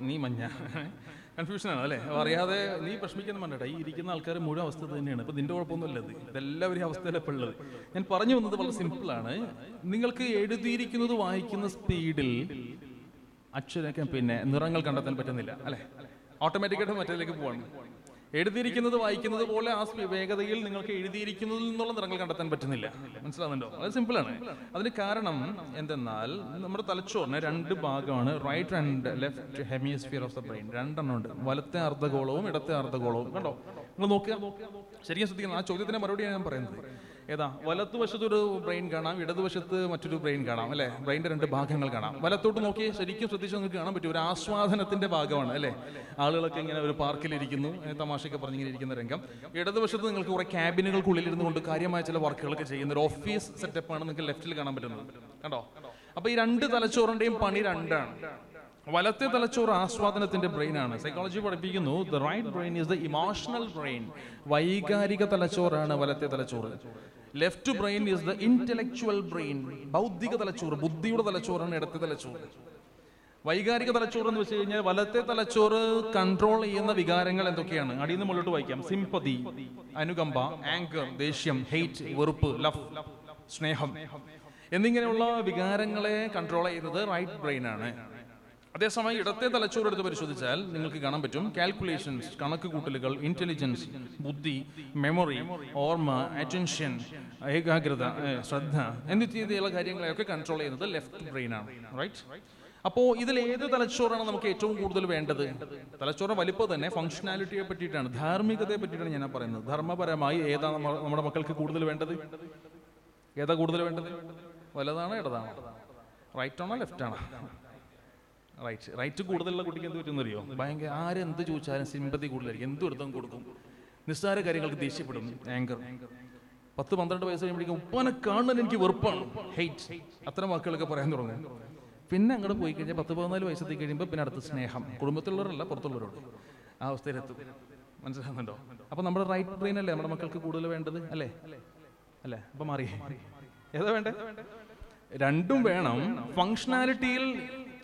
നീ മഞ്ഞ. കൺഫ്യൂഷനാണ് അല്ലേ? അറിയാതെ നീ പ്രശ്നിക്കുന്ന മണ്ടേട്ടാ. ഈ ഇരിക്കുന്ന ആൾക്കാർ മുഴുവൻ അവസ്ഥ തന്നെയാണ്. ഇപ്പം നിന്റെ കുഴപ്പമൊന്നുമല്ല ഇത്. ഇതെല്ലാവരും അവസ്ഥയിലാണ് ഇപ്പോൾ ഉള്ളത്. ഞാൻ പറഞ്ഞു വന്നത് വളരെ സിമ്പിളാണ്. നിങ്ങൾക്ക് എഴുതിയിരിക്കുന്നത് വായിക്കുന്ന സ്പീഡിൽ അക്ഷരമൊക്കെ നിറങ്ങൾ കണ്ടെത്താൻ പറ്റുന്നില്ല അല്ലേ? ഓട്ടോമാറ്റിക്കായിട്ട് മറ്റേതിലേക്ക് പോവാണ്. എഴുതിയിരിക്കുന്നത് വായിക്കുന്നത് പോലെ ആ വേഗതയിൽ നിങ്ങൾക്ക് എഴുതിയിരിക്കുന്നതിൽ നിന്നുള്ള നിറങ്ങൾ കണ്ടെത്താൻ പറ്റുന്നില്ല. മനസ്സിലാവുന്നുണ്ടോ? അത് സിമ്പിളാണ്. അതിന് കാരണം എന്തെന്നാൽ നമ്മുടെ തലച്ചോറിന് രണ്ട് ഭാഗമാണ്, right and left hemisphere of the brain. രണ്ടെണ്ണം ഉണ്ട്, വലത്തെ അർദ്ധഗോളവും ഇടത്തെ അർദ്ധഗോളവും. കണ്ടോ? നിങ്ങൾ നോക്കുക, ശരിക്കും ശ്രദ്ധിക്കണം. ആ ചോദ്യത്തിന്റെ മറുപടിയാണ് ഞാൻ പറയുന്നത്. ഏതാ? വലത്തുവശത്തൊരു ബ്രെയിൻ കാണാം, ഇടതുവശത്ത് മറ്റൊരു ബ്രെയിൻ കാണാം അല്ലേ? ബ്രെയിൻ്റെ രണ്ട് ഭാഗങ്ങൾ കാണാം. വലത്തോട്ട് നോക്കി ശരിക്കും ശ്രദ്ധിച്ച് നിങ്ങൾക്ക് കാണാൻ പറ്റും, ഒരു ആസ്വാദനത്തിന്റെ ഭാഗമാണ് അല്ലേ? ആളുകളൊക്കെ ഇങ്ങനെ ഒരു പാർക്കിലിരിക്കുന്നു, തമാശയൊക്കെ പറഞ്ഞിങ്ങനെ ഇരിക്കുന്ന രംഗം. ഇടതുവശത്ത് നിങ്ങൾക്ക് കുറെ ക്യാബിനുകൾക്കുള്ളിൽ ഇരുന്നു കൊണ്ട് കാര്യമായ ചില വർക്കുകളൊക്കെ ചെയ്യുന്ന ഒരു ഓഫീസ് സെറ്റപ്പാണ് നിങ്ങൾക്ക് ലെഫ്റ്റിൽ കാണാൻ പറ്റുന്നത്. കണ്ടോ? അപ്പൊ ഈ രണ്ട് തലച്ചോറിന്റെയും പണി രണ്ടാണ്. വലത്തെ തലച്ചോറ് ആസ്വാദനത്തിന്റെ ബ്രെയിൻ ആണ്. സൈക്കോളജി പഠിപ്പിക്കുന്നു, the right brain is the emotional brain. വൈകാരിക തലച്ചോറാണ് വലത്തെ തലച്ചോറ്. Left brain is the intellectual brain. ബൗദ്ധിക തലച്ചോറ്, ബുദ്ധിയുടെ തലച്ചോറാണ് ഇടത്തെ തലച്ചോറ്. വൈകാരിക തലച്ചോറ് എന്ന് വെച്ച് കഴിഞ്ഞാൽ വലത്തെ തലച്ചോറ് കൺട്രോൾ ചെയ്യുന്ന വികാരങ്ങൾ എന്തൊക്കെയാണ്? അടിയിൽ നിന്ന് മുകളിലോട്ട് വായിക്കാം. സിംപതി, അനുകമ്പ, ആങ്കർ, ദേഷ്യം, ഹെയ്റ്റ്, വെറുപ്പ്, ലവ്, സ്നേഹം എന്നിങ്ങനെയുള്ള വികാരങ്ങളെ കൺട്രോൾ ചെയ്യുന്നത് റൈറ്റ് ബ്രെയിൻ ആണ്. അതേസമയം ഇടത്തെ തലച്ചോറ് എടുത്ത് പരിശോധിച്ചാൽ നിങ്ങൾക്ക് കാണാൻ പറ്റും, കാൽക്കുലേഷൻസ്, കണക്ക് കൂട്ടലുകൾ, ഇന്റലിജൻസ്, ബുദ്ധി, മെമ്മറി, ഓർമ്മ, അറ്റൻഷൻ, ഏകാഗ്രത, ശ്രദ്ധ എന്നിത്യാദിയുള്ള കാര്യങ്ങളെയൊക്കെ കൺട്രോൾ ചെയ്യുന്നത് ലെഫ്റ്റ് ബ്രെയിൻ ആണ്. റൈറ്റ്? അപ്പോൾ ഇതിൽ ഏത് തലച്ചോറാണ് നമുക്ക് ഏറ്റവും കൂടുതൽ വേണ്ടത്? തലച്ചോറ് വലിപ്പം തന്നെ ഫംഗ്ഷനാലിറ്റിയെ പറ്റിയിട്ടാണ്, ധാർമ്മികതയെ പറ്റിയിട്ടാണ് ഞാൻ പറയുന്നത്. ധർമ്മപരമായി ഏതാ നമ്മുടെ മക്കൾക്ക് കൂടുതൽ വേണ്ടത്? ഏതാ കൂടുതൽ വേണ്ടത്? വലതാണോ ഇടതാണോ? റൈറ്റ് ആണോ ലെഫ്റ്റ് ആണോ? റൈറ്റ് കൂടുതലുള്ള കുട്ടിക്ക് എന്ത് പറ്റുമെന്നറിയോ? ഭയങ്കര ആരെന്ത് ചോദിച്ചാലും സിമ്പതി കൂടുതലായിരിക്കും, എന്ത് എടുത്തും കൊടുക്കും, നിസ്സാര കാര്യങ്ങൾക്ക് ദേഷ്യപ്പെടും, ആങ്കർ. 10-12 വയസ്സ് കഴിയുമ്പോഴേക്കും ഉപ്പാനെ കാണാൻ എനിക്ക് വെറുപ്പാണ്, ഹെയ്റ്റ്, അത്തരം വാക്കുകളൊക്കെ പറയാൻ തുടങ്ങും. പിന്നെ അങ്ങോട്ട് പോയി കഴിഞ്ഞാൽ 10-14 വയസ്സെത്തി കഴിയുമ്പോൾ പിന്നെ അടുത്ത സ്നേഹം, കുടുംബത്തിലുള്ളവരല്ല പുറത്തുള്ളവരോട്, ആ അവസ്ഥയിലെത്തും. മനസ്സിലാകുന്നുണ്ടോ? അപ്പൊ നമ്മുടെ റൈറ്റ് ബ്രെയിൻ അല്ലേ നമ്മുടെ മക്കൾക്ക് കൂടുതൽ വേണ്ടത് അല്ലേ? അല്ലേ? അപ്പൊ മാറി ഏതാ വേണ്ടേ? രണ്ടും വേണം. ഫങ്ഷനാലിറ്റിയിൽ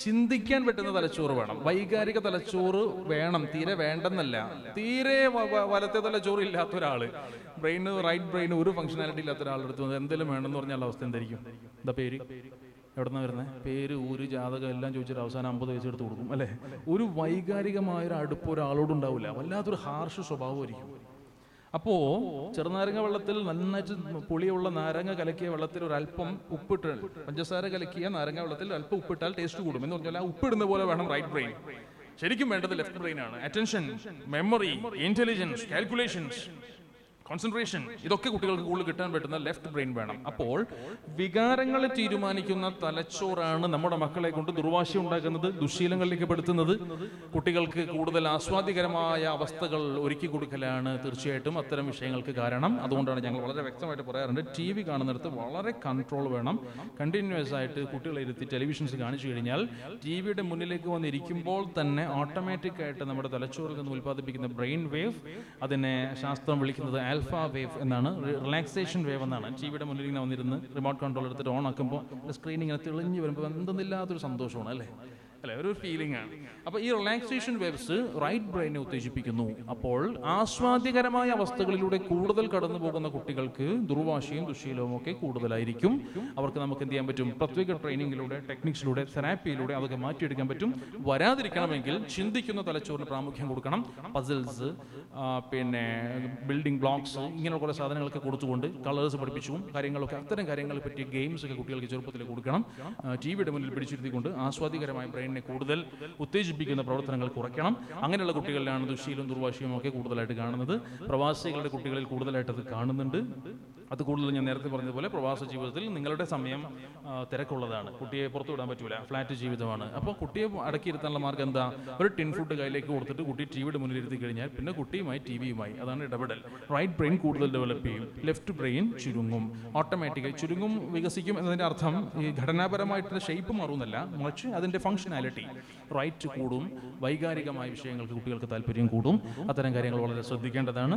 ചിന്തിക്കാൻ പറ്റുന്ന തലച്ചോറ് വേണം, വൈകാരിക തലച്ചോറ് വേണം. തീരെ വേണ്ടെന്നല്ല, തീരെ വലത്തെ തലച്ചോറ് ഇല്ലാത്ത ഒരാള്, ബ്രെയിന് റൈറ്റ് ബ്രെയിന് ഒരു ഫംഗ്ഷനാലിറ്റി ഇല്ലാത്ത ഒരാളെടുത്ത് എന്തെങ്കിലും വേണമെന്ന് പറഞ്ഞാൽ അവസ്ഥ എന്തായിരിക്കും? എന്താ പേര്? എവിടെന്നാ വരുന്നത്? പേര്, ഊര്, ജാതകം എല്ലാം ചോദിച്ചിട്ട് അവസാനം 50 വയസ്സ് എടുത്ത് കൊടുക്കും അല്ലേ? ഒരു വൈകാരികമായൊരു അടുപ്പ് ഒരാളോടുണ്ടാവില്ല, വല്ലാത്തൊരു ഹാർഷ് സ്വഭാവമായിരിക്കും. അപ്പോ ചെറുനാരങ്ങ വെള്ളത്തിൽ നന്നായിട്ട് പുളിയുള്ള നാരങ്ങ കലക്കിയ വെള്ളത്തിൽ ഒരല്പം ഉപ്പിട്ടാൽ, പഞ്ചസാര കലക്കിയ നാരങ്ങ വെള്ളത്തിൽ അല്പം ഉപ്പിട്ടാൽ ടേസ്റ്റ് കൂടും എന്ന് പറഞ്ഞാൽ ആ ഉപ്പിടുന്ന പോലെ വേണം റൈറ്റ് ബ്രെയിൻ. ശരിക്കും വേണ്ടത് ലെഫ്റ്റ് ബ്രെയിൻ ആണ്. Attention, memory, intelligence, calculations, concentration, ഇതൊക്കെ കുട്ടികൾക്ക് കൂടുതൽ കിട്ടാൻ പറ്റുന്ന ലെഫ്റ്റ് ബ്രെയിൻ വേണം. അപ്പോൾ വികാരങ്ങളെ തീരുമാനിക്കുന്ന തലച്ചോറാണ് നമ്മുടെ മക്കളെ കൊണ്ട് ദുർവാശി ഉണ്ടാക്കുന്നത്, ദുശ്ശീലങ്ങളിലേക്ക് പെടുത്തുന്നത്. കുട്ടികൾക്ക് കൂടുതൽ ആസ്വാദികരമായ അവസ്ഥകൾ ഒരുക്കി കൊടുക്കലാണ് തീർച്ചയായിട്ടും അത്തരം വിഷയങ്ങൾക്ക് കാരണം. അതുകൊണ്ടാണ് ഞങ്ങൾ വളരെ വ്യക്തമായിട്ട് പറയാറുണ്ട്, TV കാണുന്നിടത്ത് വളരെ കൺട്രോൾ വേണം. കണ്ടിന്യൂസ് ആയിട്ട് കുട്ടികളെ ഇരുത്തി ടെലിവിഷൻസ് കാണിച്ചു കഴിഞ്ഞാൽ TV-യുടെ മുന്നിലേക്ക് വന്നിരിക്കുമ്പോൾ തന്നെ ഓട്ടോമാറ്റിക് ആയിട്ട് നമ്മുടെ തലച്ചോറിൽ നിന്ന് ഉൽപ്പാദിപ്പിക്കുന്ന ബ്രെയിൻ വേവ്, അതിനെ ശാസ്ത്രം വിളിക്കുന്നത് ആൽഫ വേവ് എന്നാണ്, റിലാക്സേഷൻ വേവ് എന്നാണ്. TV-യുടെ മുന്നിൽ ഇങ്ങനെ വന്നിരുന്ന് റിമോട്ട് കൺട്രോൾ എടുത്തിട്ട് ഓൺ ആക്കുമ്പോൾ സ്ക്രീൻ ഇങ്ങനെ തെളിഞ്ഞ് വരുമ്പോൾ എന്തെന്നില്ലാത്തൊരു സന്തോഷമാണ് അല്ലേ? ഒരു ഫീലിംഗ് ആണ്. അപ്പൊ ഈ റിലാക്സേഷൻ വേവ്സ് റൈറ്റ് ബ്രെയിനെ ഉത്തേജിപ്പിക്കുന്നു. അപ്പോൾ ആസ്വാദ്യകരമായ അവസ്ഥകളിലൂടെ കൂടുതൽ കടന്നു പോകുന്ന കുട്ടികൾക്ക് ദുർവാശിയും ദുശ്ശീലവും ഒക്കെ കൂടുതലായിരിക്കും. അവർക്ക് നമുക്ക് എന്ത് ചെയ്യാൻ പറ്റും? പ്രത്യേക ട്രെയിനിങ്ങിലൂടെ, ടെക്നിക്സിലൂടെ, തെറാപ്പിയിലൂടെ അതൊക്കെ മാറ്റിയെടുക്കാൻ പറ്റും. വരാതിരിക്കണമെങ്കിൽ ചിന്തിക്കുന്ന തലച്ചോറിന് പ്രാമുഖ്യം കൊടുക്കണം. പസിൽസ്, പിന്നെ ബിൽഡിംഗ് ബ്ലോക്സ്, ഇങ്ങനെ കുറെ സാധനങ്ങളൊക്കെ കൊടുത്തുകൊണ്ട് കളേഴ്സ് പഠിപ്പിച്ചും കാര്യങ്ങളൊക്കെ, അത്തരം കാര്യങ്ങളെ പറ്റി ഗെയിംസ് ഒക്കെ കുട്ടികൾക്ക് ചെറുപ്പത്തിൽ കൊടുക്കണം. TV-യുടെ മുന്നിൽ പിടിച്ചിരുത്തിക്കൊണ്ട് ആസ്വാദികരമായ ബ്രെയിനെ കൂടുതൽ ഉത്തേജിപ്പിക്കുന്ന പ്രവർത്തനങ്ങൾ കുറയ്ക്കണം. അങ്ങനെയുള്ള കുട്ടികളിലാണ് ദുശ്ശീലവും ദുർവാശിയും ഒക്കെ കൂടുതലായിട്ട് കാണുന്നത്. പ്രവാസികളുടെ കുട്ടികളിൽ കൂടുതലായിട്ട് അത് കാണുന്നുണ്ട്. അത് കൂടുതൽ ഞാൻ നേരത്തെ പറഞ്ഞതുപോലെ പ്രവാസ ജീവിതത്തിൽ നിങ്ങളുടെ സമയം തിരക്കുള്ളതാണ്, കുട്ടിയെ പുറത്തു വിടാൻ പറ്റൂല, ഫ്ലാറ്റ് ജീവിതമാണ്. അപ്പോൾ കുട്ടിയെ അടക്കിയിരുത്താനുള്ള മാർഗ്ഗം എന്താ? ഒരു ടിൻ ഫുഡ് കയ്യിലേക്ക് കൊടുത്തിട്ട് കുട്ടി TV-യുടെ മുന്നിൽ ഇരുത്തി കഴിഞ്ഞാൽ പിന്നെ കുട്ടിയുമായി TV-യുമായി അതാണ് ഇടപെടൽ. റൈറ്റ് ബ്രെയിൻ കൂടുതൽ ഡെവലപ്പ് ചെയ്യും, ലെഫ്റ്റ് ബ്രെയിൻ ചുരുങ്ങും. ഓട്ടോമാറ്റിക്കായി ചുരുങ്ങും, വികസിക്കും എന്നതിൻ്റെ അർത്ഥം ഈ ഘടനാപരമായിട്ടുള്ള ഷേപ്പ് മാറുന്നല്ല, മറിച്ച് അതിൻ്റെ ഫംഗ്ഷനാലിറ്റി റൈറ്റ് കൂടും. വൈകാരികമായ വിഷയങ്ങൾക്ക് കുട്ടികൾക്ക് താല്പര്യം കൂടും. അത്തരം കാര്യങ്ങൾ വളരെ ശ്രദ്ധിക്കേണ്ടതാണ്.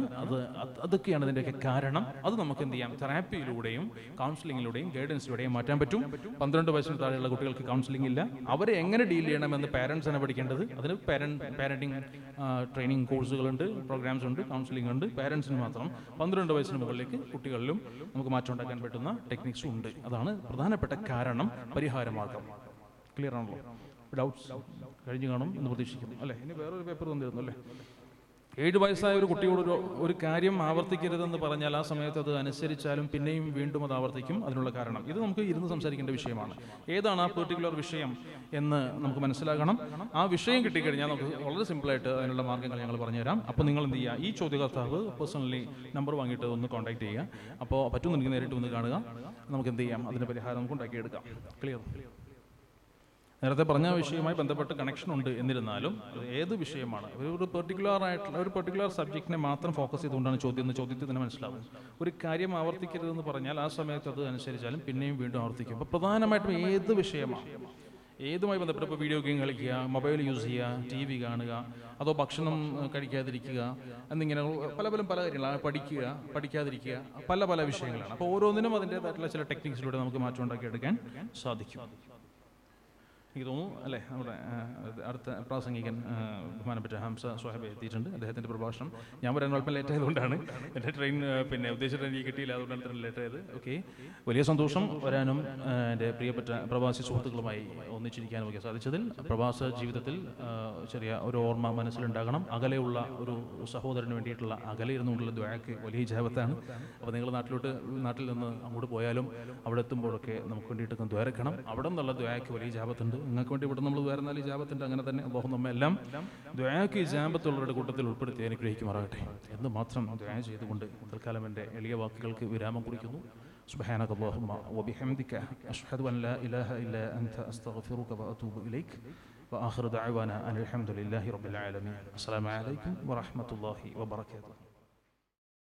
അതൊക്കെയാണ് ഇതിൻ്റെയൊക്കെ കാരണം. അത് നമുക്ക് എന്ത് ചെയ്യാം, തെറാപ്പിയിലൂടെയും കൗൺസിലിങ്ങിലൂടെയും ഗൈഡൻസിലൂടെയും മാറ്റാൻ പറ്റും. 12 വയസ്സിന് താഴെയുള്ള കുട്ടികൾക്ക് കൗൺസിലിംഗ് ഇല്ല. അവരെ എങ്ങനെ ഡീൽ ചെയ്യണമെന്ന് പാരൻസാണ് പഠിക്കേണ്ടത്. അതിന് പാരന്റിങ് ട്രെയിനിങ് കോഴ്സുകളുണ്ട്, പ്രോഗ്രാംസ് ഉണ്ട്, കൗൺസിലിംഗ് ഉണ്ട്. പാരൻസിന് മാത്രം 12 വയസ്സിന് മുകളിലേക്ക് കുട്ടികളിലും നമുക്ക് മാറ്റം ഉണ്ടാക്കാൻ പറ്റുന്ന ടെക്നിക്സും ഉണ്ട്. അതാണ് പ്രധാനപ്പെട്ട കാരണം, പരിഹാരമാർഗം. ക്ലിയർ ആണല്ലോ? ഡൗട്ട്സ് കഴിഞ്ഞു കാണും എന്ന് പ്രതീക്ഷിക്കുന്നു അല്ലേ? ഇനി വേറൊരു പേപ്പർ തന്നിരുന്നു അല്ലേ? 7 വയസ്സായ ഒരു കുട്ടിയോട് ഒരു കാര്യം ആവർത്തിക്കരുതെന്ന് പറഞ്ഞാൽ ആ സമയത്ത് അത് അനുസരിച്ചാലും പിന്നെയും വീണ്ടും അത് ആവർത്തിക്കും. അതിനുള്ള കാരണം ഇത് നമുക്ക് ഇരുന്ന് സംസാരിക്കേണ്ട വിഷയമാണ്. ഏതാണ് ആ പെർട്ടിക്കുലർ വിഷയം എന്ന് നമുക്ക് മനസ്സിലാക്കണം. ആ വിഷയം കിട്ടിക്കഴിഞ്ഞാൽ നമുക്ക് വളരെ സിമ്പിളായിട്ട് അതിനുള്ള മാർഗ്ഗങ്ങൾ ഞങ്ങൾ പറഞ്ഞുതരാം. അപ്പോൾ നിങ്ങൾ എന്ത് ചെയ്യുക, ഈ ചോദ്യകർത്താവ് പേഴ്സണലി നമ്പർ വാങ്ങിയിട്ട് ഒന്ന് കോൺടാക്ട് ചെയ്യുക. അപ്പോൾ പറ്റുമെന്നുണ്ടെങ്കിൽ നേരിട്ട് വന്ന് കാണുക. നമുക്ക് എന്ത് ചെയ്യാം, അതിൻ്റെ പരിഹാരം നമുക്ക് ഉണ്ടാക്കിയെടുക്കാം. ക്ലിയർ? നേരത്തെ പറഞ്ഞ വിഷയവുമായി ബന്ധപ്പെട്ട് കണക്ഷൻ ഉണ്ട്. എന്നിരുന്നാലും ഏത് വിഷയമാണ്, ഒരു പെർട്ടിക്കുലർ സബ്ജക്റ്റിനെ മാത്രം ഫോക്കസ് ചെയ്തുകൊണ്ടാണ് ചോദ്യത്തിൽ തന്നെ മനസ്സിലാവും. ഒരു കാര്യം ആവർത്തിക്കരുതെന്ന് പറഞ്ഞാൽ ആ സമയത്ത് അത് അനുസരിച്ചാലും പിന്നെയും വീണ്ടും ആവർത്തിക്കും. അപ്പോൾ പ്രധാനമായിട്ടും ഏത് വിഷയമാണ്, ഏതുമായി ബന്ധപ്പെട്ട് ഇപ്പോൾ വീഡിയോ ഗെയിം കളിക്കുക, മൊബൈൽ യൂസ് ചെയ്യുക, TV കാണുക, അതോ ഭക്ഷണം കഴിക്കാതിരിക്കുക എന്നിങ്ങനെ പല കാര്യങ്ങളാണ്. പഠിക്കാതിരിക്കുക, പല വിഷയങ്ങളാണ്. അപ്പോൾ ഓരോന്നിനും അതിൻ്റേതായിട്ടുള്ള ചില ടെക്നിക്സിലൂടെ നമുക്ക് മാറ്റം ഉണ്ടാക്കിയെടുക്കാൻ സാധിക്കും. എനിക്ക് തോന്നുന്നു അല്ലേ, നമ്മുടെ അടുത്ത പ്രാസംഗികൻ ബഹുമാനപ്പെട്ട ഹംസ സ്വഹബ എത്തിയിട്ടുണ്ട്. അദ്ദേഹത്തിൻ്റെ പ്രഭാഷണം ഞാൻ വരാൻ അല്പം ലേറ്റ് ആയതുകൊണ്ടാണ്. എൻ്റെ ട്രെയിൻ ഉദ്ദേശിച്ച ട്രെയിൻ കിട്ടിയില്ല, അതുകൊണ്ടാണ് ഇത്ര ലേറ്റ് ആയത്. ഓക്കെ, വലിയ സന്തോഷം വരാനും എൻ്റെ പ്രിയപ്പെട്ട പ്രവാസി സുഹൃത്തുക്കളുമായി ഒന്നിച്ചിരിക്കാനും ഒക്കെ സാധിച്ചതിൽ. പ്രവാസ ജീവിതത്തിൽ ചെറിയ ഒരു ഓർമ്മ മനസ്സിലുണ്ടാകണം. അകലെയുള്ള ഒരു സഹോദരന് വേണ്ടിയിട്ടുള്ള അകലെ ഇരുന്നുകൊണ്ടുള്ള ദുആക്ക് വലിയ ഇജാബത്താണ്. അപ്പോൾ നിങ്ങൾ നാട്ടിൽ നിന്ന് അങ്ങോട്ട് പോയാലും അവിടെ എത്തുമ്പോഴൊക്കെ നമുക്ക് വേണ്ടിയിട്ട് ദുആക്കണം. അവിടെ നിന്നുള്ള ദുആക്ക് വലിയ ഇജാബത്തുണ്ട്. നിങ്ങൾക്ക് വേണ്ടി ഇവിടെ നമ്മൾ വേറെ ഇജാബത്തുണ്ട്. അങ്ങനെ തന്നെ അല്ലാഹു നമ്മെല്ലാം ദുആക്ക് ഇജാബത്തുള്ളവരുടെ കൂട്ടത്തിൽ ഉൾപ്പെടുത്തി അനുഗ്രഹിക്കുമാറാകട്ടെ എന്ന് മാത്രം ദുആ ചെയ്തുകൊണ്ട് തൽക്കാലം എൻ്റെ എളിയ വാക്കുകൾക്ക് വിരാമം കുറിക്കുന്നു. സുബ്ഹാനക അല്ലാഹുമ്മ വബിഹംദിക അഷ്ഹദു അൻ ലാ ഇലാഹ ഇല്ലാ അൻത അസ്തഗ്ഫിറുക വഅതൂബു ഇലൈക് വആഖിറു ദഅവാനാ അനിൽ ഹംദുലില്ലാഹി റബ്ബിൽ ആലമീൻ. അസ്സലാമു അലൈക്കും വറഹ്മത്തുള്ളാഹി വബറകാതുഹു.